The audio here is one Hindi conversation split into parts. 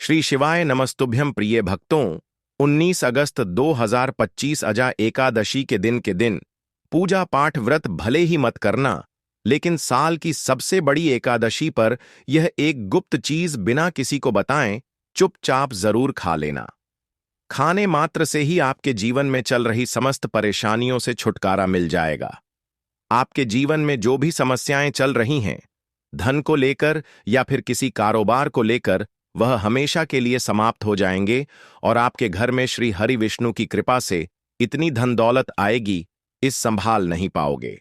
श्री शिवाय नमस्तुभ्यं प्रिय भक्तों। 19 अगस्त 2025 अजा एकादशी के दिन पूजा पाठ व्रत भले ही मत करना, लेकिन साल की सबसे बड़ी एकादशी पर यह एक गुप्त चीज बिना किसी को बताएं चुपचाप जरूर खा लेना। खाने मात्र से ही आपके जीवन में चल रही समस्त परेशानियों से छुटकारा मिल जाएगा। आपके जीवन में जो भी समस्याएं चल रही हैं, धन को लेकर या फिर किसी कारोबार को लेकर, वह हमेशा के लिए समाप्त हो जाएंगे और आपके घर में श्री हरि विष्णु की कृपा से इतनी धन दौलत आएगी, इस संभाल नहीं पाओगे।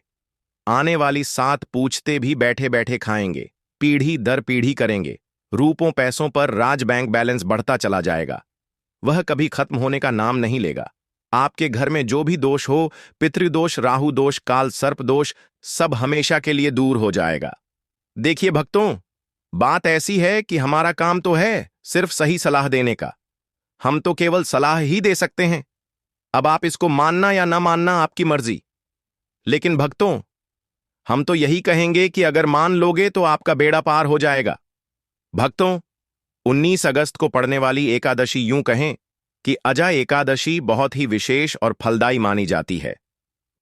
आने वाली 7 पूछते भी बैठे बैठे खाएंगे, पीढ़ी दर पीढ़ी करेंगे। रूपों पैसों पर राज बैंक बैलेंस बढ़ता चला जाएगा, वह कभी खत्म होने का नाम नहीं लेगा। आपके घर में जो भी दोष हो, पितृदोष, राहु दोष, काल सर्प दोष, सब हमेशा के लिए दूर हो जाएगा। देखिए भक्तों, बात ऐसी है कि हमारा काम तो है सिर्फ सही सलाह देने का। हम तो केवल सलाह ही दे सकते हैं। अब आप इसको मानना या ना मानना आपकी मर्जी। लेकिन भक्तों, हम तो यही कहेंगे कि अगर मान लोगे तो आपका बेड़ा पार हो जाएगा। भक्तों, 19 अगस्त को पड़ने वाली एकादशी यूं कहें कि अजा एकादशी बहुत ही विशेष और फलदायी मानी जाती है,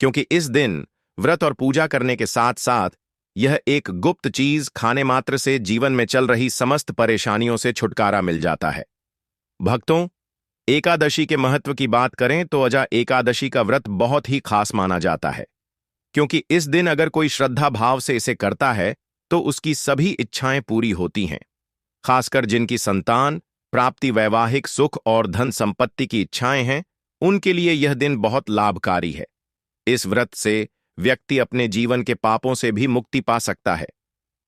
क्योंकि इस दिन व्रत और पूजा करने के साथ साथ यह एक गुप्त चीज खाने मात्र से जीवन में चल रही समस्त परेशानियों से छुटकारा मिल जाता है। भक्तों, एकादशी के महत्व की बात करें तो अजा एकादशी का व्रत बहुत ही खास माना जाता है, क्योंकि इस दिन अगर कोई श्रद्धा भाव से इसे करता है तो उसकी सभी इच्छाएं पूरी होती हैं। खासकर जिनकी संतान प्राप्ति, वैवाहिक सुख और धन संपत्ति की इच्छाएं हैं, उनके लिए यह दिन बहुत लाभकारी है। इस व्रत से व्यक्ति अपने जीवन के पापों से भी मुक्ति पा सकता है।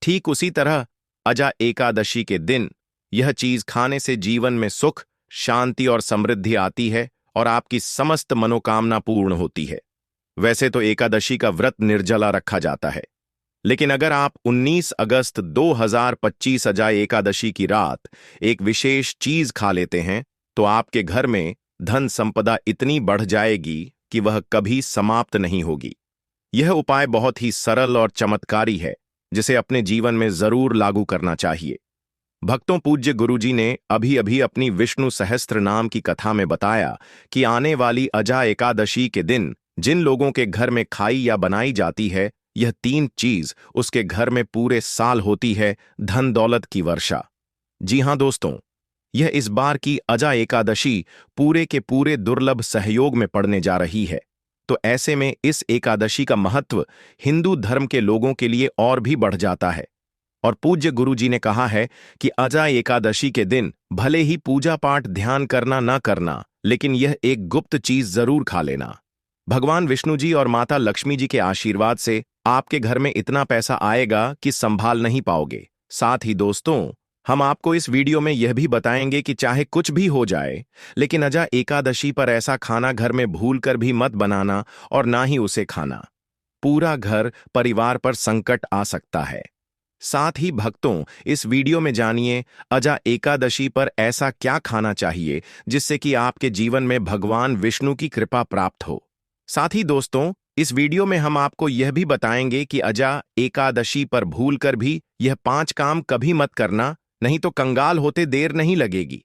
ठीक उसी तरह अजा एकादशी के दिन यह चीज खाने से जीवन में सुख, शांति और समृद्धि आती है और आपकी समस्त मनोकामना पूर्ण होती है। वैसे तो एकादशी का व्रत निर्जला रखा जाता है, लेकिन अगर आप 19 अगस्त 2025 अजा एकादशी की रात एक विशेष चीज खा लेते हैं तो आपके घर में धन संपदा इतनी बढ़ जाएगी कि वह कभी समाप्त नहीं होगी। यह उपाय बहुत ही सरल और चमत्कारी है, जिसे अपने जीवन में जरूर लागू करना चाहिए। भक्तों, पूज्य गुरुजी ने अभी अभी अपनी विष्णु सहस्त्र नाम की कथा में बताया कि आने वाली अजा एकादशी के दिन जिन लोगों के घर में खाई या बनाई जाती है, यह 3 चीज उसके घर में पूरे साल होती है: धन दौलत की वर्षा। जी हां दोस्तों, यह इस बार की अजा एकादशी पूरे के पूरे दुर्लभ सहयोग में पड़ने जा रही है। तो ऐसे में इस एकादशी का महत्व हिंदू धर्म के लोगों के लिए और भी बढ़ जाता है। और पूज्य गुरुजी ने कहा है कि अजा एकादशी के दिन भले ही पूजा पाठ ध्यान करना ना करना, लेकिन यह एक गुप्त चीज जरूर खा लेना। भगवान विष्णु जी और माता लक्ष्मी जी के आशीर्वाद से आपके घर में इतना पैसा आएगा कि संभाल नहीं पाओगे। साथ ही दोस्तों, हम आपको इस वीडियो में यह भी बताएंगे कि चाहे कुछ भी हो जाए, लेकिन अजा एकादशी पर ऐसा खाना घर में भूलकर भी मत बनाना और ना ही उसे खाना। पूरा घर परिवार पर संकट आ सकता है। साथ ही भक्तों, इस वीडियो में जानिए अजा एकादशी पर ऐसा क्या खाना चाहिए जिससे कि आपके जीवन में भगवान विष्णु की कृपा प्राप्त हो। साथ ही दोस्तों, इस वीडियो में हम आपको यह भी बताएंगे कि अजा एकादशी पर भूलकर भी यह 5 काम कभी मत करना, नहीं तो कंगाल होते देर नहीं लगेगी।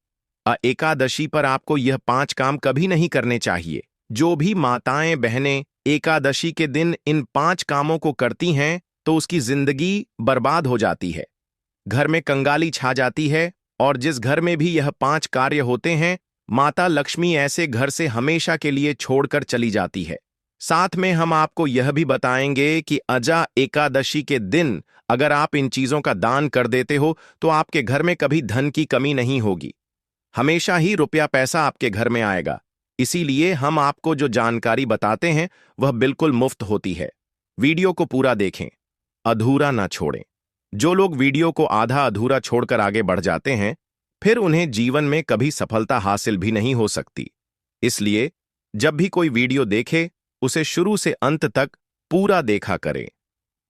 एकादशी पर आपको यह 5 काम कभी नहीं करने चाहिए। जो भी माताएं बहनें एकादशी के दिन इन 5 कामों को करती हैं तो उसकी जिंदगी बर्बाद हो जाती है, घर में कंगाली छा जाती है, और जिस घर में भी यह 5 कार्य होते हैं, माता लक्ष्मी ऐसे घर से हमेशा के लिए छोड़कर चली जाती है। साथ में हम आपको यह भी बताएंगे कि अजा एकादशी के दिन अगर आप इन चीजों का दान कर देते हो तो आपके घर में कभी धन की कमी नहीं होगी, हमेशा ही रुपया पैसा आपके घर में आएगा। इसीलिए हम आपको जो जानकारी बताते हैं वह बिल्कुल मुफ्त होती है। वीडियो को पूरा देखें, अधूरा ना छोड़ें। जो लोग वीडियो को आधा अधूरा छोड़कर आगे बढ़ जाते हैं, फिर उन्हें जीवन में कभी सफलता हासिल भी नहीं हो सकती। इसलिए जब भी कोई वीडियो देखे, उसे शुरू से अंत तक पूरा देखा करें।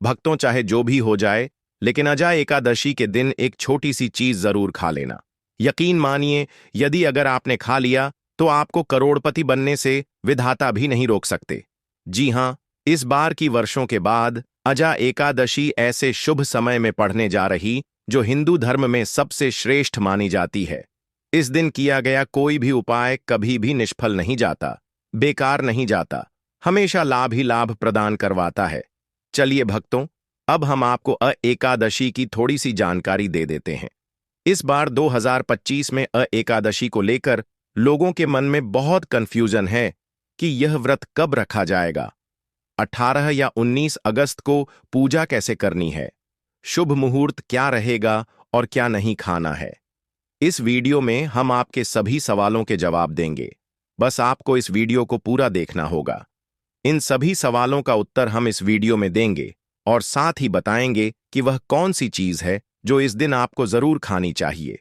भक्तों, चाहे जो भी हो जाए, लेकिन अजा एकादशी के दिन एक छोटी सी चीज जरूर खा लेना। यकीन मानिए, यदि अगर आपने खा लिया तो आपको करोड़पति बनने से विधाता भी नहीं रोक सकते। जी हां, इस बार की वर्षों के बाद अजा एकादशी ऐसे शुभ समय में पढ़ने जा रही जो हिंदू धर्म में सबसे श्रेष्ठ मानी जाती है। इस दिन किया गया कोई भी उपाय कभी भी निष्फल नहीं जाता, बेकार नहीं जाता, हमेशा लाभ ही लाभ प्रदान करवाता है। चलिए भक्तों, अब हम आपको एकादशी की थोड़ी सी जानकारी दे देते हैं। इस बार 2025 में एकादशी को लेकर लोगों के मन में बहुत कंफ्यूजन है कि यह व्रत कब रखा जाएगा, 18 या 19 अगस्त को पूजा कैसे करनी है, शुभ मुहूर्त क्या रहेगा और क्या नहीं खाना है। इस वीडियो में हम आपके सभी सवालों के जवाब देंगे। बस आपको इस वीडियो को पूरा देखना होगा। इन सभी सवालों का उत्तर हम इस वीडियो में देंगे और साथ ही बताएंगे कि वह कौन सी चीज है जो इस दिन आपको जरूर खानी चाहिए।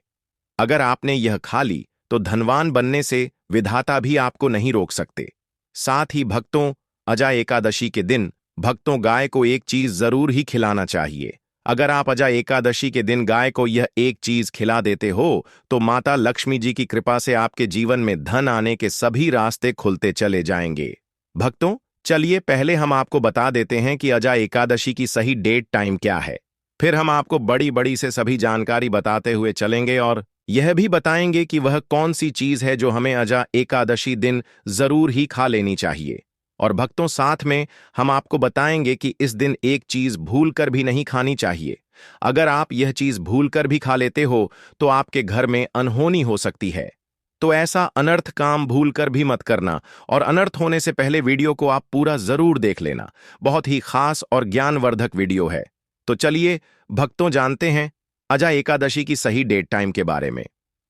अगर आपने यह खा ली तो धनवान बनने से विधाता भी आपको नहीं रोक सकते। साथ ही भक्तों, अजा एकादशी के दिन भक्तों गाय को एक चीज जरूर ही खिलाना चाहिए। अगर आप अजा एकादशी के दिन गाय को यह एक चीज खिला देते हो तो माता लक्ष्मी जी की कृपा से आपके जीवन में धन आने के सभी रास्ते खुलते चले जाएंगे। भक्तों, चलिए पहले हम आपको बता देते हैं कि अजा एकादशी की सही डेट टाइम क्या है। फिर हम आपको बड़ी बड़ी से सभी जानकारी बताते हुए चलेंगे और यह भी बताएंगे कि वह कौन सी चीज है जो हमें अजा एकादशी दिन जरूर ही खा लेनी चाहिए। और भक्तों, साथ में हम आपको बताएंगे कि इस दिन एक चीज भूल कर भी नहीं खानी चाहिए। अगर आप यह चीज भूल कर भी खा लेते हो तो आपके घर में अनहोनी हो सकती है। तो ऐसा अनर्थ काम भूल कर भी मत करना और अनर्थ होने से पहले वीडियो को आप पूरा जरूर देख लेना। बहुत ही खास और ज्ञानवर्धक वीडियो है। तो चलिए भक्तों, जानते हैं अजा एकादशी की सही डेट टाइम के बारे में।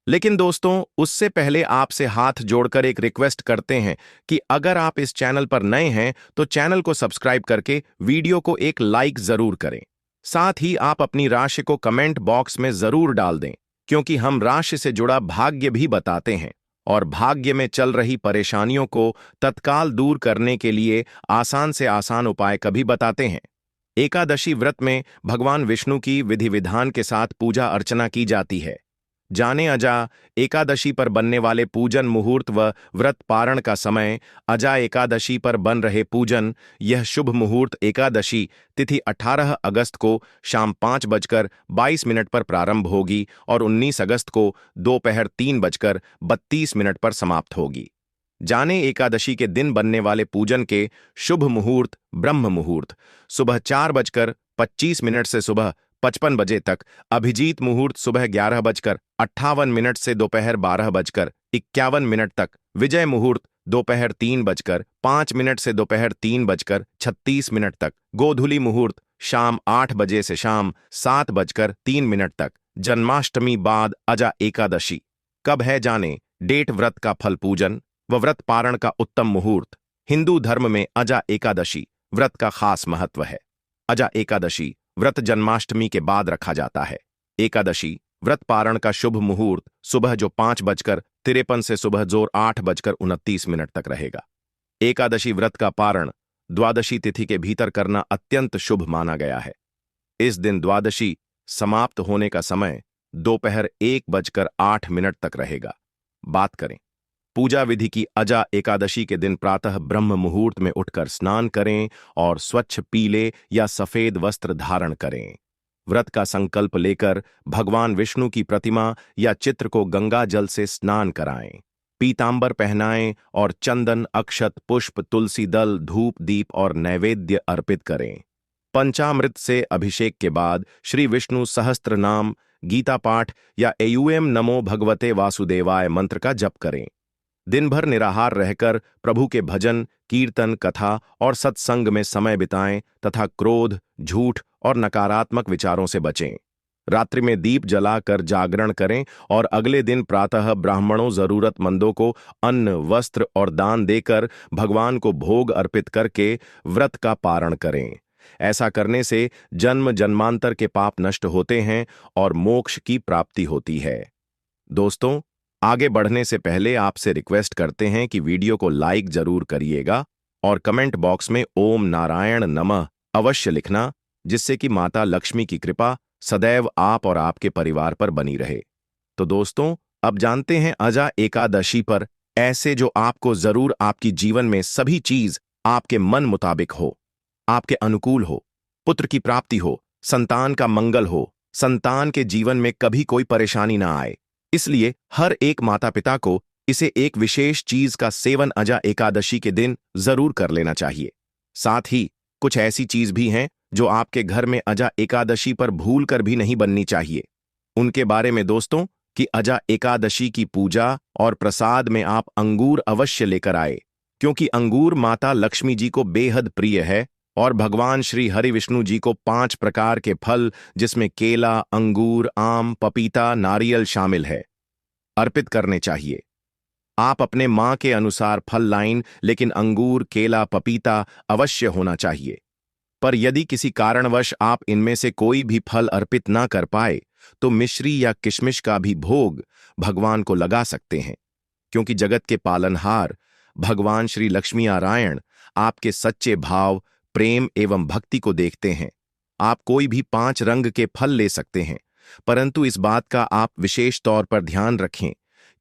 लेकिन दोस्तों, उससे पहले आपसे हाथ जोड़कर एक रिक्वेस्ट करते हैं कि अगर आप इस चैनल पर नए हैं तो चैनल को सब्सक्राइब करके वीडियो को एक लाइक जरूर करें। साथ ही आप अपनी राशि को कमेंट बॉक्स में जरूर डाल दें, क्योंकि हम राशि से जुड़ा भाग्य भी बताते हैं और भाग्य में चल रही परेशानियों को तत्काल दूर करने के लिए आसान से आसान उपाय कभी बताते हैं। एकादशी व्रत में भगवान विष्णु की विधि विधान के साथ पूजा अर्चना की जाती है। जाने अजा एकादशी पर बनने वाले पूजन मुहूर्त व व्रत पारण का समय। अजा एकादशी पर बन रहे पूजन, यह शुभ मुहूर्त एकादशी तिथि 18 अगस्त को शाम 5:22 पर प्रारंभ होगी और 19 अगस्त को दोपहर 3:32 पर समाप्त होगी। जाने एकादशी के दिन बनने वाले पूजन के शुभ मुहूर्त ब्रह्म मुहूर्त सुबह 4:25 से सुबह 55 बजे तक, अभिजीत मुहूर्त सुबह 11:58 से दोपहर 12:51 तक, विजय मुहूर्त दोपहर 3:05 से दोपहर 3:36 तक, गोधूली मुहूर्त शाम 8 बजे से शाम 7:03 तक। जन्माष्टमी बाद अजा एकादशी कब है जाने। डेट, व्रत का फल, पूजन व व्रत पारण का उत्तम मुहूर्त। हिंदू धर्म में अजा एकादशी व्रत का खास महत्व है। अजा एकादशी व्रत जन्माष्टमी के बाद रखा जाता है। एकादशी व्रत पारण का शुभ मुहूर्त सुबह जो 5:53 से सुबह जोर 8:29 तक रहेगा। एकादशी व्रत का पारण द्वादशी तिथि के भीतर करना अत्यंत शुभ माना गया है। इस दिन द्वादशी समाप्त होने का समय दोपहर 1:08 तक रहेगा। बात करें पूजा विधि की। अजा एकादशी के दिन प्रातः ब्रह्म मुहूर्त में उठकर स्नान करें और स्वच्छ पीले या सफेद वस्त्र धारण करें। व्रत का संकल्प लेकर भगवान विष्णु की प्रतिमा या चित्र को गंगा जल से स्नान कराएं। पीतांबर पहनाएं और चंदन, अक्षत, पुष्प, तुलसी दल, धूप, दीप और नैवेद्य अर्पित करें। पंचामृत से अभिषेक के बाद श्री विष्णु सहस्त्र नाम, गीता पाठ या एयूएम नमो भगवते वासुदेवाय मंत्र का जप करें। दिन भर निराहार रहकर प्रभु के भजन, कीर्तन, कथा और सत्संग में समय बिताएं तथा क्रोध, झूठ और नकारात्मक विचारों से बचें। रात्रि में दीप जलाकर जागरण करें और अगले दिन प्रातः ब्राह्मणों, जरूरतमंदों को अन्न, वस्त्र और दान देकर भगवान को भोग अर्पित करके व्रत का पारण करें। ऐसा करने से जन्म जन्मांतर के पाप नष्ट होते हैं और मोक्ष की प्राप्ति होती है। दोस्तों, आगे बढ़ने से पहले आपसे रिक्वेस्ट करते हैं कि वीडियो को लाइक जरूर करिएगा और कमेंट बॉक्स में ओम नारायण नमः अवश्य लिखना, जिससे कि माता लक्ष्मी की कृपा सदैव आप और आपके परिवार पर बनी रहे। तो दोस्तों, अब जानते हैं अजा एकादशी पर ऐसे जो आपको जरूर आपकी जीवन में सभी चीज आपके मन मुताबिक हो, आपके अनुकूल हो, पुत्र की प्राप्ति हो, संतान का मंगल हो, संतान के जीवन में कभी कोई परेशानी ना आए, इसलिए हर एक माता पिता को इसे एक विशेष चीज का सेवन अजा एकादशी के दिन जरूर कर लेना चाहिए। साथ ही कुछ ऐसी चीज भी हैं जो आपके घर में अजा एकादशी पर भूल कर भी नहीं बननी चाहिए। उनके बारे में दोस्तों कि अजा एकादशी की पूजा और प्रसाद में आप अंगूर अवश्य लेकर आए, क्योंकि अंगूर माता लक्ष्मी जी को बेहद प्रिय है और भगवान श्री हरि विष्णु जी को 5 प्रकार के फल, जिसमें केला, अंगूर, आम, पपीता, नारियल शामिल है, अर्पित करने चाहिए। आप अपने मां के अनुसार फल लाइन, लेकिन अंगूर, केला, पपीता अवश्य होना चाहिए। पर यदि किसी कारणवश आप इनमें से कोई भी फल अर्पित ना कर पाए तो मिश्री या किशमिश का भी भोग भगवान को लगा सकते हैं, क्योंकि जगत के पालनहार भगवान श्री लक्ष्मी नारायण आपके सच्चे भाव, प्रेम एवं भक्ति को देखते हैं। आप कोई भी 5 रंग के फल ले सकते हैं, परंतु इस बात का आप विशेष तौर पर ध्यान रखें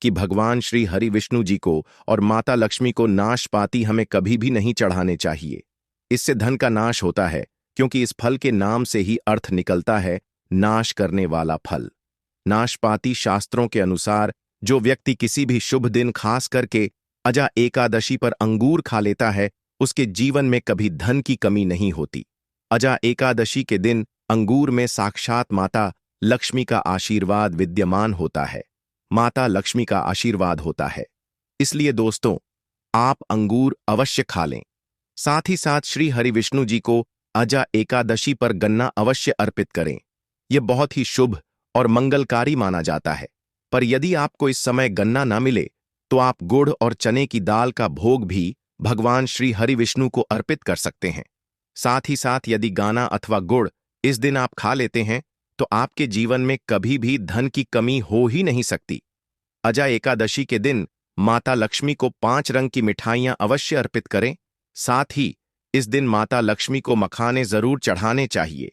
कि भगवान श्री हरि विष्णु जी को और माता लक्ष्मी को नाशपाती हमें कभी भी नहीं चढ़ाने चाहिए। इससे धन का नाश होता है, क्योंकि इस फल के नाम से ही अर्थ निकलता है नाश करने वाला फल। नाशपाती शास्त्रों के अनुसार जो व्यक्ति किसी भी शुभ दिन खास करके अजा एकादशी पर अंगूर खा लेता है, उसके जीवन में कभी धन की कमी नहीं होती। अजा एकादशी के दिन अंगूर में साक्षात माता लक्ष्मी का आशीर्वाद विद्यमान होता है, माता लक्ष्मी का आशीर्वाद होता है। इसलिए दोस्तों, आप अंगूर अवश्य खा लें। साथ ही साथ श्री हरि विष्णु जी को अजा एकादशी पर गन्ना अवश्य अर्पित करें। यह बहुत ही शुभ और मंगलकारी माना जाता है। पर यदि आपको इस समय गन्ना ना मिले तो आप गुड़ और चने की दाल का भोग भी भगवान श्री हरि विष्णु को अर्पित कर सकते हैं। साथ ही साथ यदि गाना अथवा गुड़ इस दिन आप खा लेते हैं तो आपके जीवन में कभी भी धन की कमी हो ही नहीं सकती। अजा एकादशी के दिन माता लक्ष्मी को 5 रंग की मिठाइयां अवश्य अर्पित करें। साथ ही इस दिन माता लक्ष्मी को मखाने जरूर चढ़ाने चाहिए।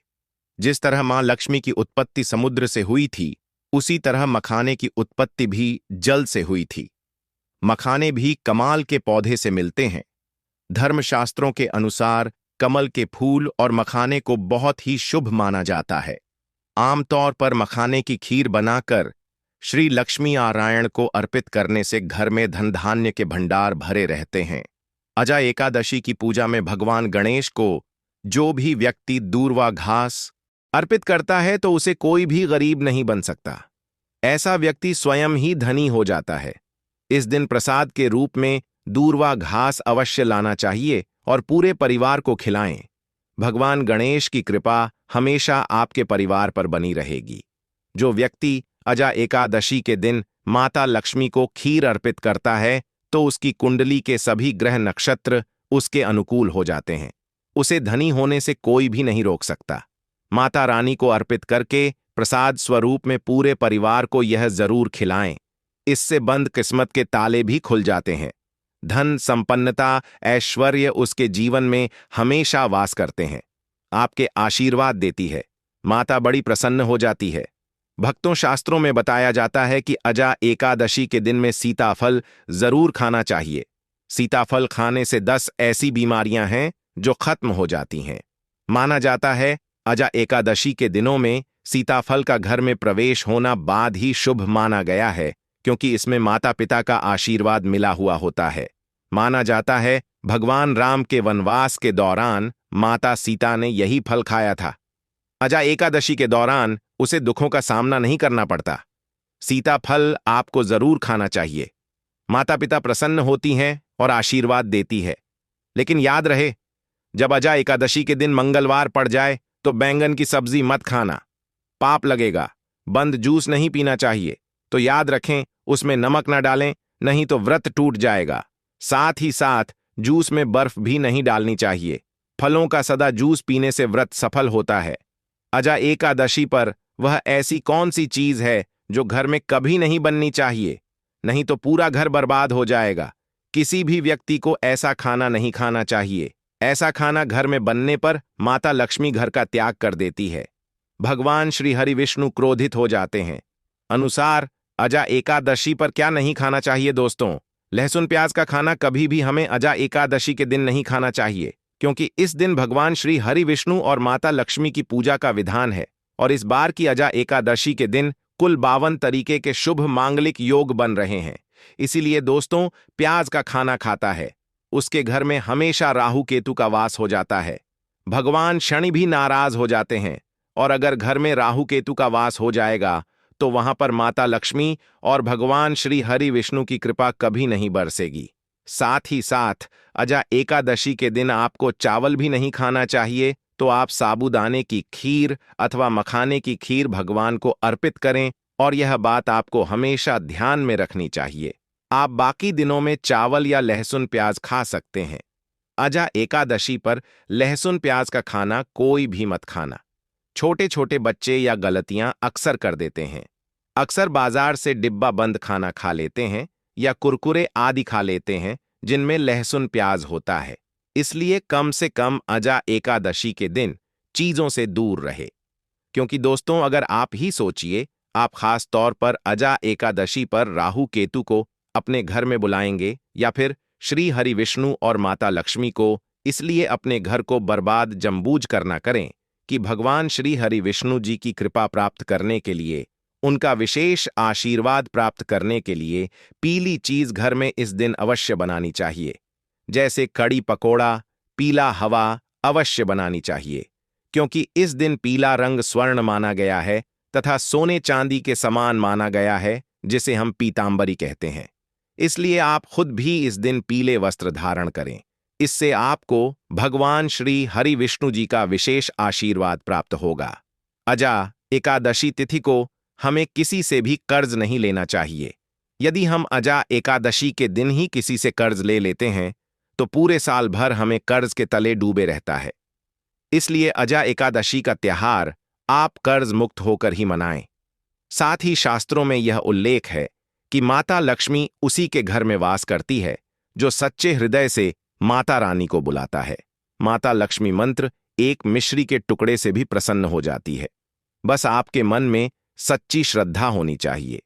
जिस तरह मां लक्ष्मी की उत्पत्ति समुद्र से हुई थी, उसी तरह मखाने की उत्पत्ति भी जल से हुई थी। मखाने भी कमाल के पौधे से मिलते हैं। धर्मशास्त्रों के अनुसार कमल के फूल और मखाने को बहुत ही शुभ माना जाता है। आमतौर पर मखाने की खीर बनाकर श्री लक्ष्मी नारायण को अर्पित करने से घर में धन धान्य के भंडार भरे रहते हैं। अजा एकादशी की पूजा में भगवान गणेश को जो भी व्यक्ति दूर्वा घास अर्पित करता है तो उसे कोई भी गरीब नहीं बन सकता। ऐसा व्यक्ति स्वयं ही धनी हो जाता है। इस दिन प्रसाद के रूप में दूर्वा घास अवश्य लाना चाहिए और पूरे परिवार को खिलाएं। भगवान गणेश की कृपा हमेशा आपके परिवार पर बनी रहेगी। जो व्यक्ति अजा एकादशी के दिन माता लक्ष्मी को खीर अर्पित करता है तो उसकी कुंडली के सभी ग्रह नक्षत्र उसके अनुकूल हो जाते हैं। उसे धनी होने से कोई भी नहीं रोक सकता। माता रानी को अर्पित करके प्रसाद स्वरूप में पूरे परिवार को यह जरूर खिलाएं। इससे बंद किस्मत के ताले भी खुल जाते हैं। धन, संपन्नता, ऐश्वर्य उसके जीवन में हमेशा वास करते हैं। आपके आशीर्वाद देती है। माता बड़ी प्रसन्न हो जाती है। भक्तों, शास्त्रों में बताया जाता है कि अजा एकादशी के दिन में सीताफल जरूर खाना चाहिए। सीताफल खाने से 10 ऐसी बीमारियां हैं जो खत्म हो जाती हैं। माना जाता है अजा एकादशी के दिनों में सीताफल का घर में प्रवेश होना बाद ही शुभ माना गया है, क्योंकि इसमें माता पिता का आशीर्वाद मिला हुआ होता है। माना जाता है भगवान राम के वनवास के दौरान माता सीता ने यही फल खाया था। अजा एकादशी के दौरान उसे दुखों का सामना नहीं करना पड़ता। सीता फल आपको जरूर खाना चाहिए। माता पिता प्रसन्न होती हैं और आशीर्वाद देती है। लेकिन याद रहे, जब अजा एकादशी के दिन मंगलवार पड़ जाए तो बैंगन की सब्जी मत खाना, पाप लगेगा। बंद जूस नहीं पीना चाहिए, तो याद रखें उसमें नमक न डालें, नहीं तो व्रत टूट जाएगा। साथ ही साथ जूस में बर्फ भी नहीं डालनी चाहिए। फलों का सदा जूस पीने से व्रत सफल होता है। अजा एकादशी पर वह ऐसी कौन सी चीज है जो घर में कभी नहीं बननी चाहिए, नहीं तो पूरा घर बर्बाद हो जाएगा। किसी भी व्यक्ति को ऐसा खाना नहीं खाना चाहिए। ऐसा खाना घर में बनने पर माता लक्ष्मी घर का त्याग कर देती है। भगवान श्री हरि विष्णु क्रोधित हो जाते हैं। अनुसार अजा एकादशी पर क्या नहीं खाना चाहिए दोस्तों? लहसुन प्याज का खाना कभी भी हमें अजा एकादशी के दिन नहीं खाना चाहिए, क्योंकि इस दिन भगवान श्री हरि विष्णु और माता लक्ष्मी की पूजा का विधान है। और इस बार की अजा एकादशी के दिन कुल 52 तरीके के शुभ मांगलिक योग बन रहे हैं। इसीलिए दोस्तों, प्याज का खाना खाता है, उसके घर में हमेशा राहु केतु का वास हो जाता है। भगवान शनि भी नाराज हो जाते हैं, और अगर घर में राहु केतु का वास हो जाएगा तो वहां पर माता लक्ष्मी और भगवान श्री हरि विष्णु की कृपा कभी नहीं बरसेगी। साथ ही साथ अजा एकादशी के दिन आपको चावल भी नहीं खाना चाहिए, तो आप साबूदाने की खीर अथवा मखाने की खीर भगवान को अर्पित करें, और यह बात आपको हमेशा ध्यान में रखनी चाहिए। आप बाकी दिनों में चावल या लहसुन प्याज खा सकते हैं। अजा एकादशी पर लहसुन प्याज का खाना कोई भी मत खाना। छोटे छोटे बच्चे या गलतियां अक्सर कर देते हैं। अक्सर बाजार से डिब्बा बंद खाना खा लेते हैं या कुरकुरे आदि खा लेते हैं जिनमें लहसुन प्याज होता है। इसलिए कम से कम अजा एकादशी के दिन चीजों से दूर रहे। क्योंकि दोस्तों, अगर आप ही सोचिए, आप खास तौर पर अजा एकादशी पर राहु केतु को अपने घर में बुलाएंगे या फिर श्री हरि विष्णु और माता लक्ष्मी को, इसलिए अपने घर को बर्बाद जम्बूज करना करें कि भगवान श्री हरि विष्णु जी की कृपा प्राप्त करने के लिए, उनका विशेष आशीर्वाद प्राप्त करने के लिए पीली चीज घर में इस दिन अवश्य बनानी चाहिए। जैसे कड़ी पकोड़ा, पीला हवा अवश्य बनानी चाहिए, क्योंकि इस दिन पीला रंग स्वर्ण माना गया है तथा सोने चांदी के समान माना गया है, जिसे हम पीतांबरी कहते हैं। इसलिए आप खुद भी इस दिन पीले वस्त्र धारण करें। इससे आपको भगवान श्री हरि विष्णु जी का विशेष आशीर्वाद प्राप्त होगा। अजा एकादशी तिथि को हमें किसी से भी कर्ज नहीं लेना चाहिए। यदि हम अजा एकादशी के दिन ही किसी से कर्ज ले लेते हैं तो पूरे साल भर हमें कर्ज के तले डूबे रहता है। इसलिए अजा एकादशी का त्योहार आप कर्ज मुक्त होकर ही मनाएं। साथ ही शास्त्रों में यह उल्लेख है कि माता लक्ष्मी उसी के घर में वास करती है जो सच्चे हृदय से माता रानी को बुलाता है। माता लक्ष्मी मंत्र एक मिश्री के टुकड़े से भी प्रसन्न हो जाती है। बस आपके मन में सच्ची श्रद्धा होनी चाहिए।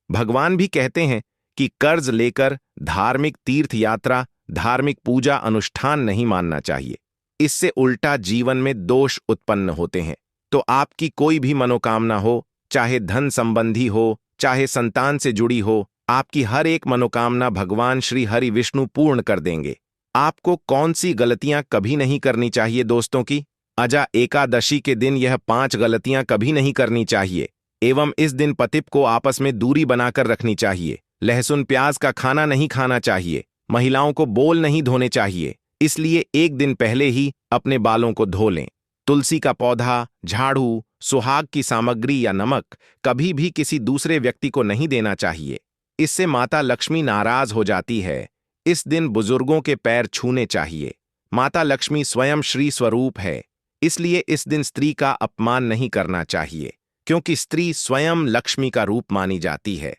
भगवान भी कहते हैं कि कर्ज लेकर धार्मिक तीर्थ यात्रा, धार्मिक पूजा अनुष्ठान नहीं मानना चाहिए। इससे उल्टा जीवन में दोष उत्पन्न होते हैं। तो आपकी कोई भी मनोकामना हो, चाहे धन संबंधी हो, चाहे संतान से जुड़ी हो, आपकी हर एक मनोकामना भगवान श्री हरि विष्णु पूर्ण कर देंगे। आपको कौन सी गलतियां कभी नहीं करनी चाहिए दोस्तों की? अजा एकादशी के दिन यह 5 गलतियां कभी नहीं करनी चाहिए। एवं इस दिन पतिप को आपस में दूरी बनाकर रखनी चाहिए। लहसुन प्याज का खाना नहीं खाना चाहिए। महिलाओं को बोल नहीं धोने चाहिए। इसलिए एक दिन पहले ही अपने बालों को धो लें। तुलसी का पौधा, झाड़ू, सुहाग की सामग्री या नमक कभी भी किसी दूसरे व्यक्ति को नहीं देना चाहिए। इससे माता लक्ष्मी नाराज हो जाती है। इस दिन बुजुर्गों के पैर छूने चाहिए। माता लक्ष्मी स्वयं श्री स्वरूप है, इसलिए इस दिन स्त्री का अपमान नहीं करना चाहिए, क्योंकि स्त्री स्वयं लक्ष्मी का रूप मानी जाती है।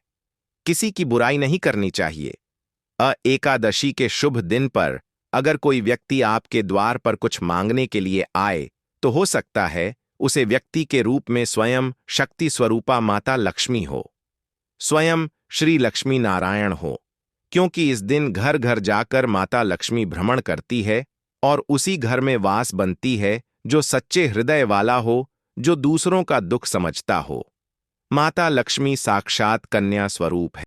किसी की बुराई नहीं करनी चाहिए। एकादशी के शुभ दिन पर अगर कोई व्यक्ति आपके द्वार पर कुछ मांगने के लिए आए तो हो सकता है उसे व्यक्ति के रूप में स्वयं शक्ति स्वरूपा माता लक्ष्मी हो, स्वयं श्री लक्ष्मी नारायण हो, क्योंकि इस दिन घर घर जाकर माता लक्ष्मी भ्रमण करती है और उसी घर में वास बनती है जो सच्चे हृदय वाला हो, जो दूसरों का दुख समझता हो। माता लक्ष्मी साक्षात कन्या स्वरूप है।